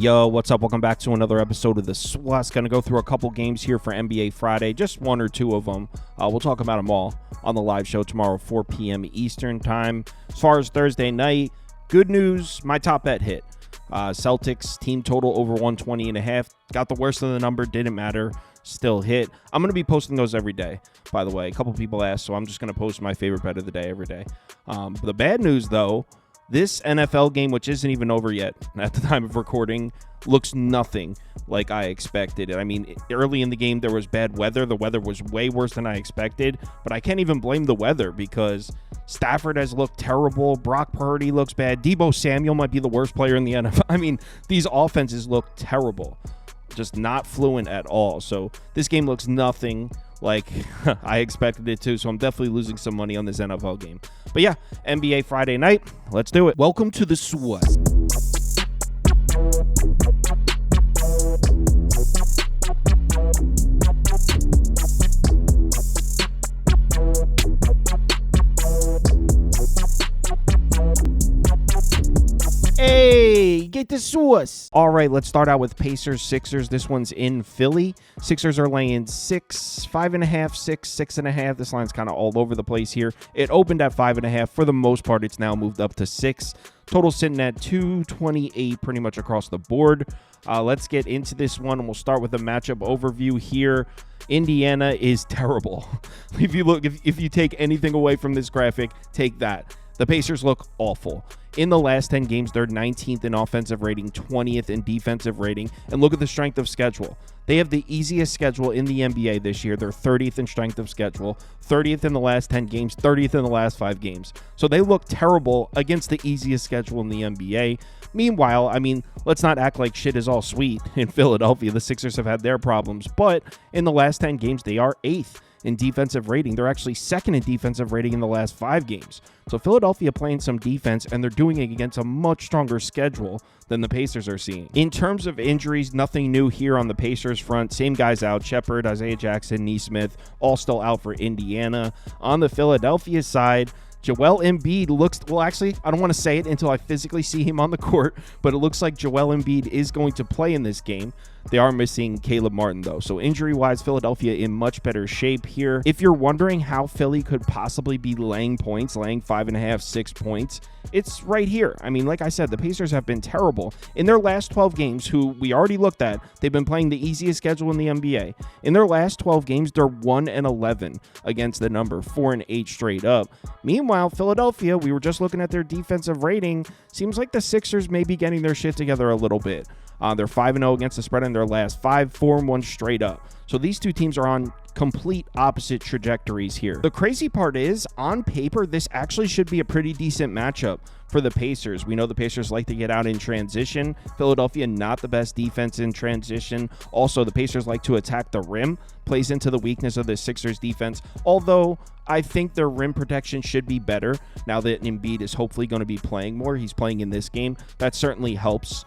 Yo, what's up? Welcome back to another episode of the SWAS. Going to go through a couple games here for NBA Friday, just one or two of them. We'll talk about them all on the live show tomorrow, 4 p.m. Eastern time. As far as Thursday night, good news, my top bet hit. Celtics team total over 120.5. Got the worst of the number, didn't matter, still hit. I'm going to be posting those every day, by the way. A couple people asked, so I'm just going to post my favorite bet of the day every day. The bad news, though, this NFL game, which isn't even over yet at the time of recording, looks nothing like I expected. I mean, early in the game, there was bad weather. The weather was way worse than I expected, but I can't even blame the weather because Stafford has looked terrible. Brock Purdy looks bad. Deebo Samuel might be the worst player in the NFL. I mean, these offenses look terrible, just not fluent at all. So this game looks nothing like I expected it to, so I'm definitely losing some money on this NFL game. But yeah, NBA Friday night, let's do it. Welcome to the SWAT. Hey, get the sauce. All right, let's start out with Pacers-Sixers. This one's in Philly. Sixers are laying 6, 5.5, 6, 6.5. This line's kind of all over the place here. It opened at 5.5. For the most part, it's now moved up to 6. Total sitting at 228 pretty much across the board. Let's get into this one, and we'll start with a matchup overview here. Indiana is terrible. If you take anything away from this graphic, take that. The Pacers look awful. In the last 10 games, they're 19th in offensive rating, 20th in defensive rating, and look at the strength of schedule. They have the easiest schedule in the NBA this year. They're 30th in strength of schedule, 30th in the last 10 games, 30th in the last 5 games. So they look terrible against the easiest schedule in the NBA. Meanwhile, I mean, let's not act like shit is all sweet in Philadelphia. The Sixers have had their problems, but in the last 10 games, they are 8th in defensive rating. They're actually 2nd in defensive rating in the last 5 games. So Philadelphia playing some defense, and they're doing it against a much stronger schedule than the Pacers are seeing. In terms of injuries, nothing new here on the Pacers front. Same guys out: Shepard, Isaiah Jackson, Nesmith, all still out for Indiana. On the Philadelphia side, Joel Embiid looks, well, actually, I don't want to say it until I physically see him on the court, but it looks like Joel Embiid is going to play in this game. They are missing Caleb Martin, though. So injury-wise, Philadelphia in much better shape here. If you're wondering how Philly could possibly be laying points, laying 5.5, 6 points, it's right here. I mean, like I said, the Pacers have been terrible. In their last 12 games, who we already looked at, they've been playing the easiest schedule in the NBA. In their last 12 games, they're 1-11 against the number, 4-8 straight up. Meanwhile, Philadelphia, we were just looking at their defensive rating. Seems like the Sixers may be getting their shit together a little bit. They're 5-0 against the spread in their last 5, 4-1 straight up. So these two teams are on complete opposite trajectories here. The crazy part is, on paper, this actually should be a pretty decent matchup for the Pacers. We know the Pacers like to get out in transition. Philadelphia, not the best defense in transition. Also, the Pacers like to attack the rim. Plays into the weakness of the Sixers defense. Although, I think their rim protection should be better now that Embiid is hopefully going to be playing more. He's playing in this game. That certainly helps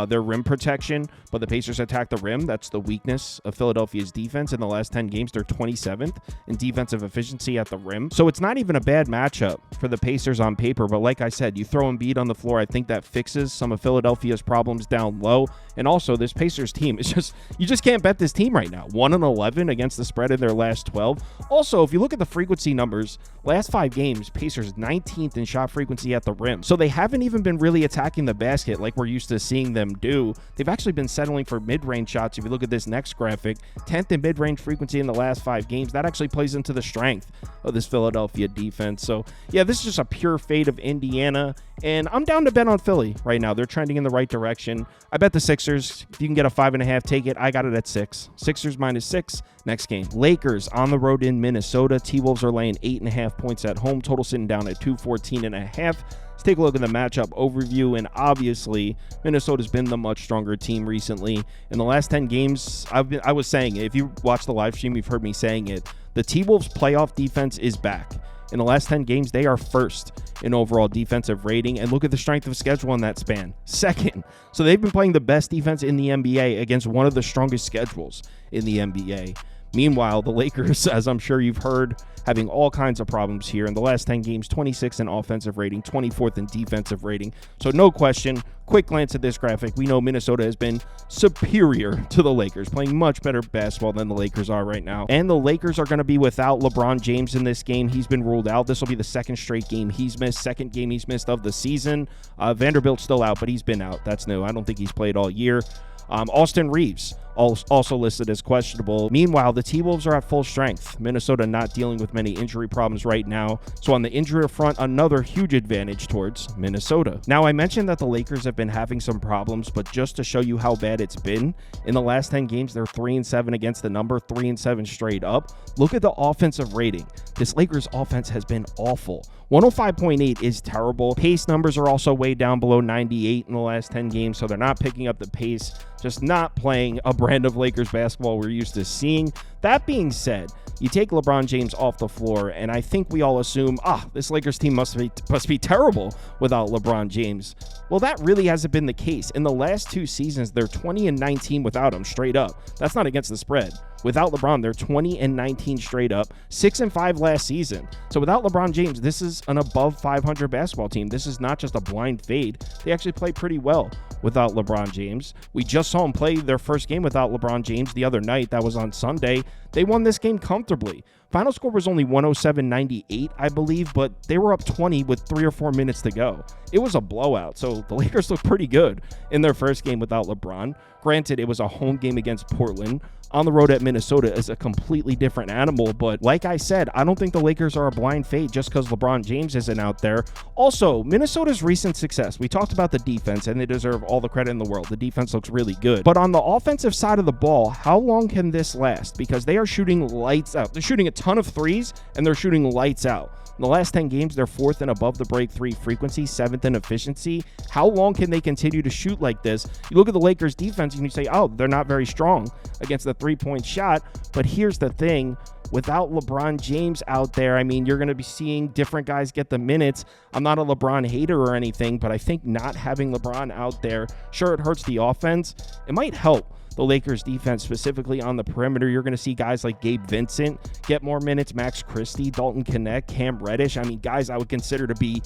their rim protection, but the Pacers attack the rim. That's the weakness of Philadelphia's defense. In the last 10 games, they're 27th in defensive efficiency at the rim. So it's not even a bad matchup for the Pacers on paper, but like I said, you throw Embiid on the floor, I think that fixes some of Philadelphia's problems down low. And also, this Pacers team is just, you just can't bet this team right now. 1-11 against the spread in their last 12. Also, if you look at the frequency numbers, last 5 games, Pacers 19th in shot frequency at the rim. So they haven't even been really attacking the basket like we're used to seeing them do. They've actually been settling for mid-range shots. If you look at this next graphic, 10th in mid-range frequency in the last 5 games. That actually plays into the strength of this Philadelphia defense. So yeah, this is just a pure fade of Indiana, and I'm down to bet on Philly right now. They're trending in the right direction. I bet the Sixers. If you can get a 5.5, take it. I got it at 6. Sixers -6. Next game, Lakers on the road in Minnesota. T-Wolves are laying 8.5 points at home. Total sitting down at 214.5. Let's take a look at the matchup overview, and obviously Minnesota's been the much stronger team recently. In the last 10 games, I was saying it. If you watch the live stream, you've heard me saying it. The T-Wolves playoff defense is back. In the last 10 games, they are 1st in overall defensive rating, and look at the strength of schedule in that span. 2nd. So they've been playing the best defense in the NBA against one of the strongest schedules in the NBA. Meanwhile, the Lakers, as I'm sure you've heard, having all kinds of problems here. In the last 10 games, 26th in offensive rating, 24th in defensive rating. So no question, quick glance at this graphic, we know Minnesota has been superior to the Lakers, playing much better basketball than the Lakers are right now. And the Lakers are going to be without LeBron James in this game. He's been ruled out. This will be the second straight game he's missed, second game he's missed of the season. Vanderbilt's still out, but he's been out. That's new. I don't think he's played all year. Austin Reeves also listed as questionable. Meanwhile, the T-Wolves are at full strength. Minnesota not dealing with many injury problems right now. So on the injury front, another huge advantage towards Minnesota. Now, I mentioned that the Lakers have been having some problems, but just to show you how bad it's been, in the last 10 games, they're 3-7 against the number, 3-7 straight up. Look at the offensive rating. This Lakers offense has been awful. 105.8 is terrible. Pace numbers are also way down below 98 in the last 10 games, so they're not picking up the pace, just not playing a brand of Lakers basketball we're used to seeing. That being said, you take LeBron James off the floor, and I think we all assume, this Lakers team must be terrible without LeBron James. Well, that really hasn't been the case. In the last 2 seasons, they're 20-19 without him, straight up. That's not against the spread. Without LeBron, they're 20-19 straight up, 6-5 last season. So without LeBron James, this is an above 500 basketball team. This is not just a blind fade. They actually play pretty well without LeBron James. We just saw them play their first game without LeBron James the other night. That was on Sunday. They won this game comfortably. Final score was only 107-98, I believe, but they were up 20 with 3 or 4 minutes to go. It was a blowout, so the Lakers looked pretty good in their first game without LeBron. Granted, it was a home game against Portland. On the road at Minnesota is a completely different animal, but like I said, I don't think the Lakers are a blind fade just because LeBron James isn't out there. Also, Minnesota's recent success, we talked about the defense, and they deserve all the credit in the world. The defense looks really good. But on the offensive side of the ball, how long can this last? Because they are shooting lights out. They're shooting a ton of threes, and they're shooting lights out. In the last 10 games, they're 4th in above the break 3 frequency, 7th in efficiency. How long can they continue to shoot like this? You look at the Lakers defense and you say, they're not very strong against the 3-point shot. But here's the thing. Without LeBron James out there, I mean, you're going to be seeing different guys get the minutes. I'm not a LeBron hater or anything, but I think not having LeBron out there, sure, it hurts the offense. It might help the Lakers defense, specifically on the perimeter. You're going to see guys like Gabe Vincent get more minutes, Max Christie, Dalton Knecht, Cam Reddish. I mean, guys I would consider to be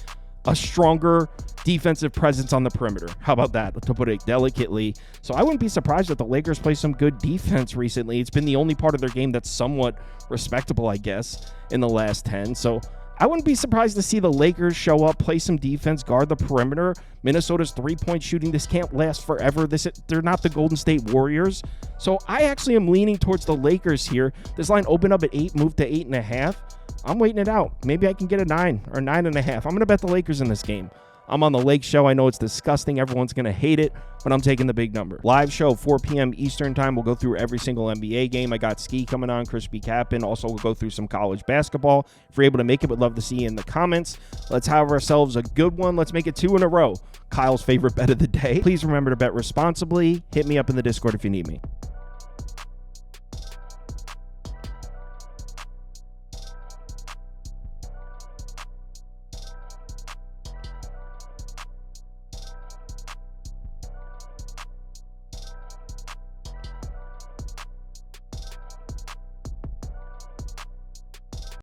a stronger defensive presence on the perimeter. How about that, to put it delicately? So I wouldn't be surprised if the Lakers play some good defense recently. It's been the only part of their game that's somewhat respectable, I guess, in the last 10. So I wouldn't be surprised to see the Lakers show up, play some defense, guard the perimeter. Minnesota's 3-point shooting, this can't last forever. They're not the Golden State Warriors. So I actually am leaning towards the Lakers here. This line opened up at 8, moved to 8.5. I'm waiting it out. Maybe I can get a 9 or 9.5. I'm going to bet the Lakers in this game. I'm on the Lake Show. I know it's disgusting. Everyone's going to hate it, but I'm taking the big number. Live show, 4 p.m. Eastern time. We'll go through every single NBA game. I got Ski coming on, Crispy Cappin. Also, we'll go through some college basketball. If you're able to make it, would love to see you in the comments. Let's have ourselves a good one. Let's make it 2 in a row. Kyle's favorite bet of the day. Please remember to bet responsibly. Hit me up in the Discord if you need me.